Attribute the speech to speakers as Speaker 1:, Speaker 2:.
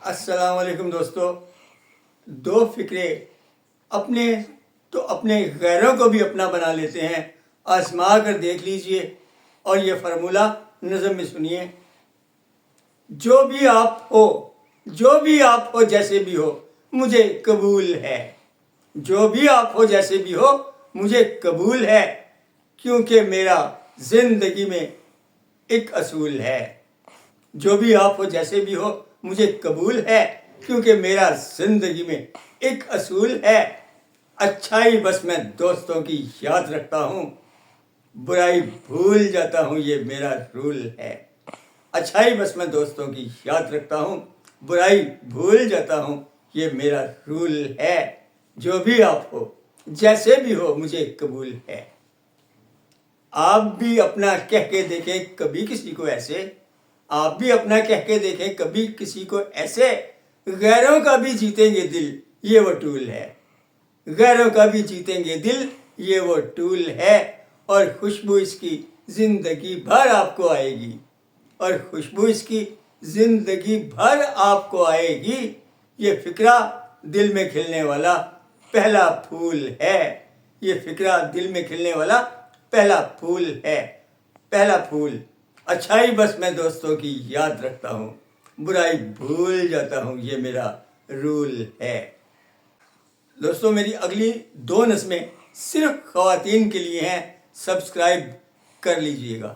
Speaker 1: السلام علیکم دوستو. دو فکرے اپنے غیروں کو بھی اپنا بنا لیتے ہیں. آزما کر دیکھ لیجئے اور یہ فارمولہ نظم میں سنیے. جو بھی آپ ہو جیسے بھی ہو مجھے قبول ہے. جو بھی آپ ہو جیسے بھی ہو مجھے قبول ہے، کیونکہ میرا زندگی میں ایک اصول ہے. جو بھی آپ ہو جیسے بھی ہو مجھے قبول ہے، کیونکہ میرا زندگی میں ایک اصول ہے. اچھائی بس میں دوستوں کی یاد رکھتا ہوں، برائی بھول جاتا ہوں، یہ میرا رول ہے. اچھائی بس میں دوستوں کی یاد رکھتا ہوں، برائی بھول جاتا ہوں، یہ میرا رول ہے. جو بھی آپ ہو جیسے بھی ہو مجھے قبول ہے. آپ بھی اپنا کہہ کے دیکھیں کبھی کسی کو ایسے. آپ بھی اپنا کہہ کے دیکھیں کبھی کسی کو ایسے. غیروں کا بھی جیتیں گے دل، یہ وہ ٹول ہے. غیروں کا بھی جیتیں گے دل، یہ وہ ٹول ہے. اور خوشبو اس کی زندگی بھر آپ کو آئے گی. اور خوشبو اس کی زندگی بھر آپ کو آئے گی. یہ فکرہ دل میں کھلنے والا پہلا پھول ہے. یہ فکرہ دل میں کھلنے والا پہلا پھول ہے. پہلا پھول. اچھائی بس میں دوستوں کی یاد رکھتا ہوں، برائی بھول جاتا ہوں، یہ میرا رول ہے. دوستوں میری اگلی 2 نظمیں صرف خواتین کے لیے ہیں. سبسکرائب کر لیجئے گا.